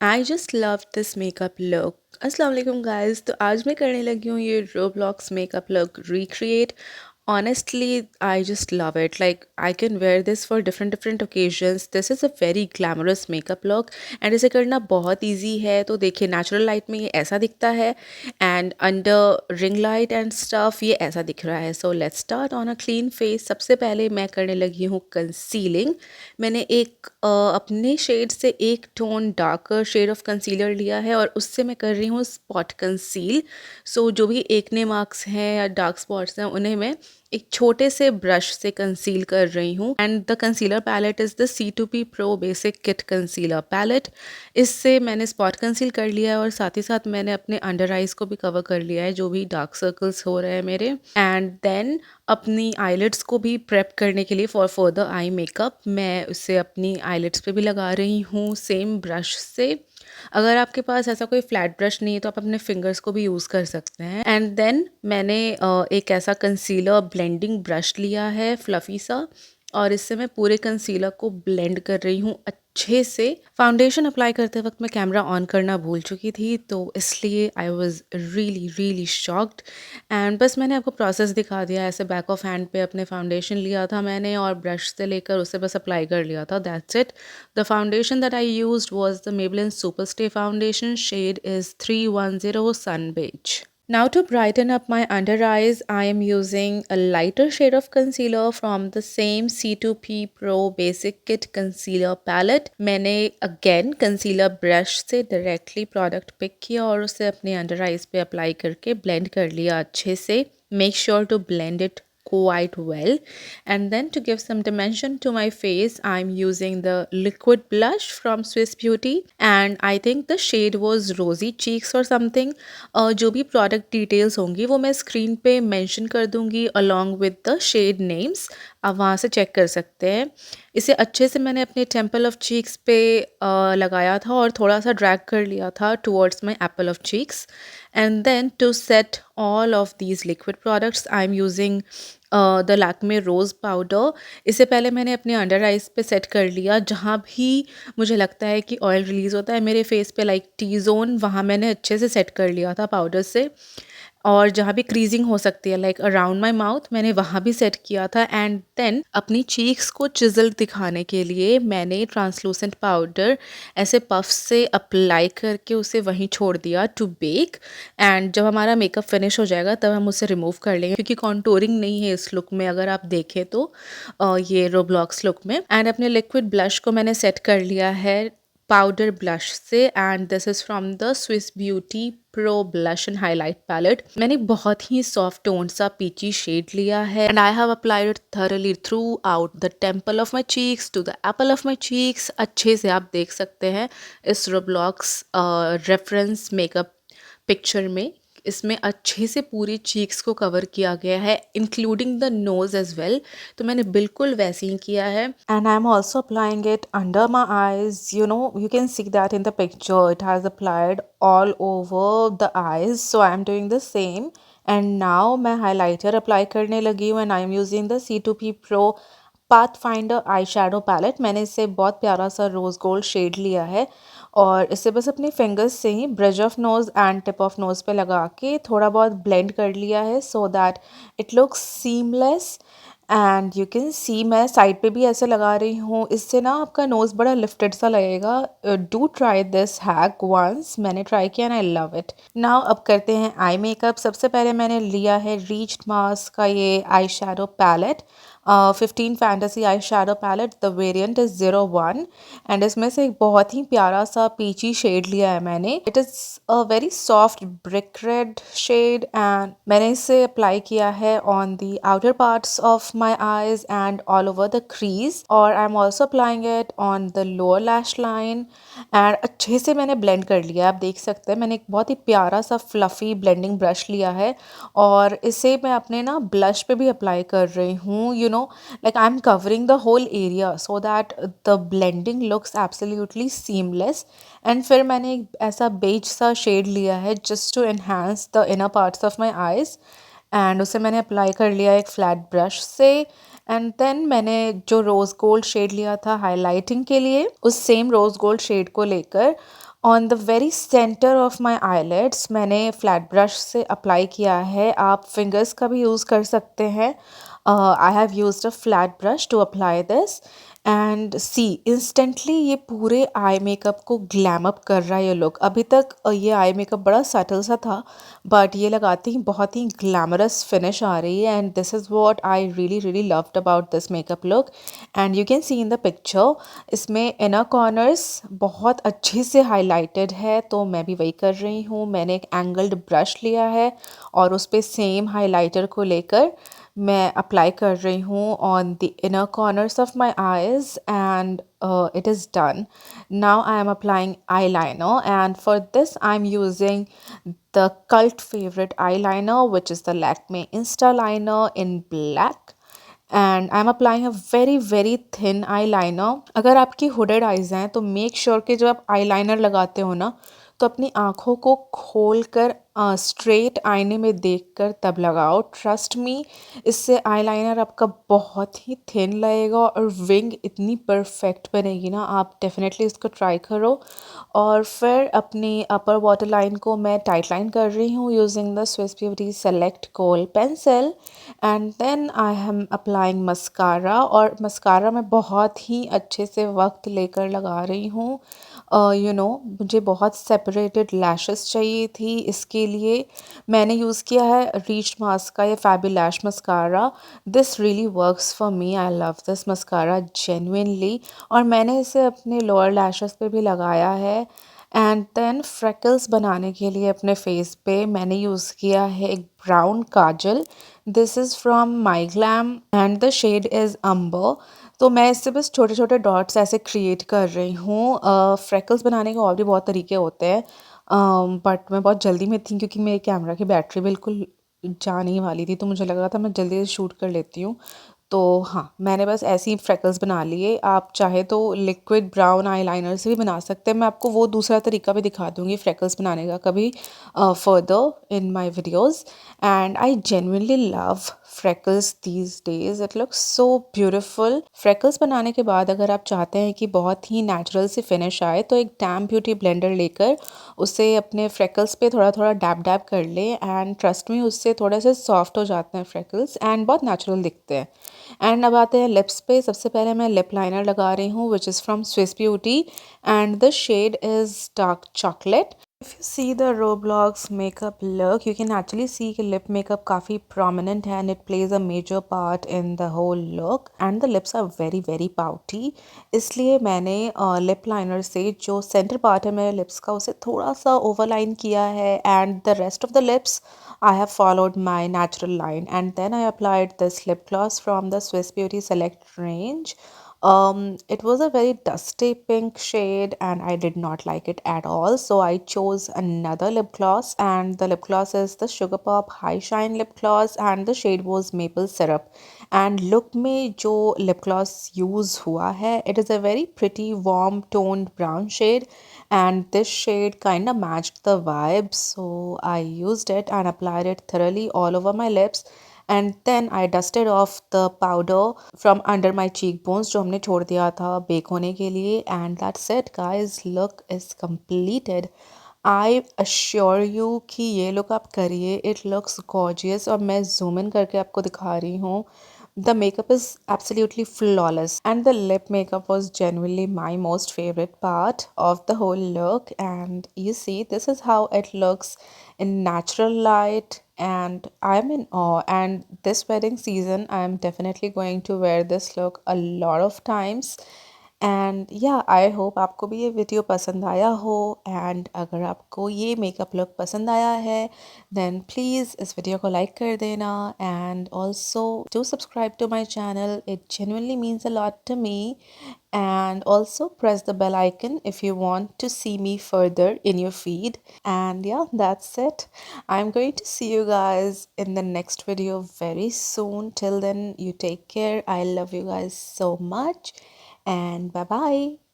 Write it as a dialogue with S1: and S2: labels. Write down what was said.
S1: I just love this makeup look. अस्सलाम वालेकुम guys. तो आज मैं करने लगी हूँ ये Roblox makeup look recreate. Honestly I just love it, like I can wear this for different different occasions. This is a very glamorous makeup look and इसे करना बहुत ईजी है। तो देखिए, नेचुरल लाइट में ये ऐसा दिखता है and under ring light and stuff ये ऐसा दिख रहा है। So let's start on a clean face. सबसे पहले मैं करने लगी हूँ कंसीलिंग। मैंने अपने शेड से एक tone darker shade of concealer लिया है और उससे मैं कर रही हूँ स्पॉट कंसील। सो जो भी एकने मार्क्स हैं या डार्क स्पॉट्स हैं उन्हें मैं एक छोटे से ब्रश से कंसील कर रही हूँ। And the concealer palette is the C2P pro basic kit concealer palette. इससे मैंने स्पॉट कंसील कर लिया है और साथ ही साथ मैंने अपने अंडर आइज़ को भी कवर कर लिया है, जो भी डार्क सर्कल्स हो रहे हैं मेरे। एंड देन अपनी आईलिड्स को भी प्रेप करने के लिए फॉर फर्दर आई मेकअप मैं उसे अपनी आईलिड्स पे भी लगा रही हूँ सेम ब्रश से। अगर आपके पास ऐसा कोई फ्लैट ब्रश नहीं है तो आप अपने फिंगर्स को भी यूज़ कर सकते हैं। एंड देन मैंने एक ऐसा कंसीलर ब्लेंडिंग ब्रश लिया है फ्लफ़ी सा, और इससे मैं पूरे कंसीलर को ब्लेंड कर रही हूँ अच्छे से। फाउंडेशन अप्लाई करते वक्त मैं कैमरा ऑन करना भूल चुकी थी, तो इसलिए I was really really shocked. And बस मैंने आपको प्रोसेस दिखा दिया। ऐसे बैक ऑफ हैंड पे अपने फाउंडेशन लिया था मैंने और ब्रश से लेकर उसे बस अप्लाई कर लिया था, that's it. The foundation that I used was the Maybelline Superstay foundation. Shade is 310 Sun Beige. Now to brighten up my under eyes, I am using a lighter shade of concealer from the same C2P Pro Basic Kit Concealer Palette. मैंने again concealer brush से directly product pick किया और उसे अपने under eyes पे apply करके blend कर लिया अच्छे से. Make sure to blend it quite well. And then to give some dimension to my face, I'm using the liquid blush from Swiss Beauty and I think the shade was Rosy Cheeks or something. जो भी product details होंगी वो मैं screen पे mention कर दूंगी along with the shade names. आप वहाँ से check कर सकते हैं। इसे अच्छे से मैंने अपने टेम्पल ऑफ चीक्स पे लगाया था और थोड़ा सा ड्रैग कर लिया था towards my apple of cheeks. And then to set all of these liquid products I am using the Lakme rose powder. इससे पहले मैंने अपने अंडर आइज़ पे सेट कर लिया, जहाँ भी मुझे लगता है कि ऑयल रिलीज़ होता है मेरे फेस पे, लाइक टी जोन, वहाँ मैंने अच्छे से सेट कर लिया था पाउडर से। और जहाँ भी क्रीजिंग हो सकती है लाइक अराउंड माई माउथ, मैंने वहाँ भी सेट किया था। एंड देन अपनी चीक्स को चिजल दिखाने के लिए मैंने ट्रांसलूसेंट पाउडर ऐसे पफ से अप्लाई करके उसे वहीं छोड़ दिया टू बेक। एंड जब हमारा मेकअप फिनिश हो जाएगा तब हम उसे रिमूव कर लेंगे, क्योंकि कॉन्टोरिंग नहीं है इस लुक में अगर आप देखें तो, ये रोब्लॉक्स लुक में। एंड अपने लिक्विड ब्लश को मैंने सेट कर लिया है पाउडर ब्लश से, and this is from the Swiss Beauty pro blush and highlight palette. मैंने बहुत ही सॉफ्ट टोन सा पीची शेड लिया है and I have applied it thoroughly throughout the temple of my cheeks to the apple of my cheeks. अच्छे से आप देख सकते हैं इस रोब्लॉक्स रेफरेंस मेकअप पिक्चर में, इसमें अच्छे से पूरी चीक्स को कवर किया गया है including the nose as well. तो मैंने बिल्कुल वैसे ही किया है। And I am also applying it under my eyes. You can see that in the picture it has applied all over the eyes, so I am doing the same. And now मैं highlighter apply करने लगी हूँ and I am using the C2P pro pathfinder eye shadow palette. मैंने इससे बहुत प्यारा सा rose gold shade लिया है और इसे बस अपने फिंगर्स से ही bridge of nose and tip of nose पे लगा के थोड़ा बहुत ब्लेंड कर लिया है, so that it looks seamless. And you can see मैं साइड पे भी ऐसे लगा रही हूँ, इससे ना आपका नोज़ बड़ा लिफ्टेड सा लगेगा। Do try this hack once. मैंने ट्राई किया and I love it. Now अब करते हैं आई मेकअप। सबसे पहले मैंने लिया है रीच्ड मार्स का ये eye shadow palette, 15 fantasy eye shadow palette. The variant is 01 and इसमें से एक बहुत ही प्यारा सा पीची शेड लिया है मैंने। It is a very soft brick red shade and मैंने इसे अप्लाई किया है on the outer parts of my eyes and all over the crease, और I am also applying it on the lower lash line. And अच्छे से मैंने blend कर लिया, आप देख सकते हैं। मैंने एक बहुत ही प्यारा सा फ्लफ़ी ब्लेंडिंग ब्रश लिया है और इसे मैं अपने ना ब्लश पे भी अप्लाई कर रही हूँ। You know, like I'm covering the whole area so that the blending looks absolutely seamless. And फिर मैंने एक ऐसा बेज सा शेड लिया है just to enhance the inner parts of my eyes and उसे मैंने अप्लाई कर लिया एक फ्लैट ब्रश से। एंड देन मैंने जो रोज़ गोल्ड शेड लिया था हाइलाइटिंग के लिए, उस सेम रोज़ गोल्ड शेड को लेकर on the very center of my eyelids मैंने फ्लैट ब्रश से अप्लाई किया है। आप फिंगर्स का भी यूज़ कर सकते हैं। I have used a flat brush to apply this and see instantly ये पूरे आई मेकअप को ग्लैम अप कर रहा है ये लुक। अभी तक ये आई मेकअप बड़ा सटल सा था, बट ये लगाते ही बहुत ही ग्लैमरस फिनिश आ रही है and this is what I really really loved about this makeup look. And you can C in the picture इसमें इनर कॉर्नर्स बहुत अच्छे से हाईलाइटेड है, तो मैं भी वही कर रही हूँ। मैंने एक एंगल्ड ब्रश लिया है और उस पर सेम हाइलाइटर को लेकर मैं अप्लाई कर रही हूँ on the inner corners of my eyes and it is done. Now I am applying eyeliner, and for this I'm using the cult favorite eyeliner, which is the Lakme Insta Liner in black. And I am applying a very very thin eye liner. अगर आपकी hooded eyes हैं तो make sure कि जब आप eye liner लगाते हो ना, तो अपनी आँखों को खोल कर स्ट्रेट आईने में देख कर तब लगाओ। ट्रस्ट मी, इससे आई लाइनर आपका बहुत ही थिन लगेगा और विंग इतनी परफेक्ट बनेगी ना, आप डेफिनेटली इसको ट्राई करो। और फिर अपनी अपर वाटर लाइन को मैं टाइट लाइन कर रही हूँ using the Swiss Beauty select kohl pencil and then I am applying mascara. और मस्कारा मैं बहुत ही अच्छे से वक्त लेकर लगा रही हूँ। मुझे बहुत सेपरेटेड लैशेस चाहिए थी, इसके लिए मैंने यूज़ किया है रीच मास्क का ये Fabulash mascara. This really works for me, I love this mascara genuinely. और मैंने इसे अपने लोअर लैशेस पे भी लगाया है। एंड देन फ्रेकल्स बनाने के लिए अपने फेस पे मैंने यूज़ किया है एक brown kajal. This is from my glam and the shade is amber. तो मैं इससे बस छोटे छोटे डॉट्स ऐसे क्रिएट कर रही हूँ। फ्रेकल्स बनाने के और भी बहुत तरीके होते हैं, बट मैं बहुत जल्दी में थी क्योंकि मेरे कैमरा की बैटरी बिल्कुल जाने ही वाली थी, तो मुझे लग रहा था मैं जल्दी से शूट कर लेती हूँ। तो हाँ, मैंने बस ऐसे ही फ्रेकल्स बना लिए। आप चाहे तो लिक्विड ब्राउन आईलाइनर से भी बना सकते हैं। मैं आपको वो दूसरा तरीका भी दिखा दूँगी फ्रेकल्स बनाने का कभी further in my videos. And I genuinely love freckles these days, it looks so beautiful. Freckles बनाने के बाद अगर आप चाहते हैं कि बहुत ही नेचुरल सी फिनिश आए, तो एक डैम ब्यूटी ब्लेंडर लेकर उसे अपने फ्रेकल्स पे थोड़ा थोड़ा डैब डैब कर ले एंड ट्रस्ट में उससे थोड़े से सॉफ्ट हो जाते हैं फ्रेकल्स एंड बहुत नेचुरल दिखते हैं। एंड अब आते हैं लिप्स पे। सबसे पहले मैं लिप लाइनर लगा रही हूँ which is from Swiss Beauty and the shade is dark chocolate. If you see the Roblox makeup look, you can actually see कि lip makeup काफ़ी prominent है and it plays a major part in the whole look and the lips are very very pouty। इसलिए मैंने lip liner से जो center part है मेरे lips का उसे थोड़ा सा overline किया है and the rest of the lips I have followed my natural line and then I applied this lip gloss from the Swiss Beauty Select range. It was a very dusty pink shade and I did not like it at all. So I chose another lip gloss and the lip gloss is the Sugar Pop High Shine lip gloss and the shade was maple syrup. And look में जो lip gloss use हुआ है, it is a very pretty warm toned brown shade and this shade kind of matched the vibe. So I used it and applied it thoroughly all over my lips and then I dusted off the powder from under my cheekbones जो हमने छोड़ दिया था bake होने के लिए and that's it guys, look is completed. I assure you कि ये look आप करिए, it looks gorgeous और मैं zoom in करके आपको दिखा रही हूँ। The makeup is absolutely flawless and the lip makeup was genuinely my most favorite part of the whole look. And you see, this is how it looks in natural light and I'm in awe. And this wedding season I'm definitely going to wear this look a lot of times and या I hope आपको भी ये video पसंद आया हो and अगर आपको ये मेकअप लुक पसंद आया है देन प्लीज़ इस वीडियो को लाइक कर देना and also do subscribe to my channel, it genuinely means a lot to me. And also press the bell icon if you want to see me further in your feed. And yeah, that's it. I'm going to see you guys in the next video very soon. Till then, you take care. I love you guys so much and bye bye.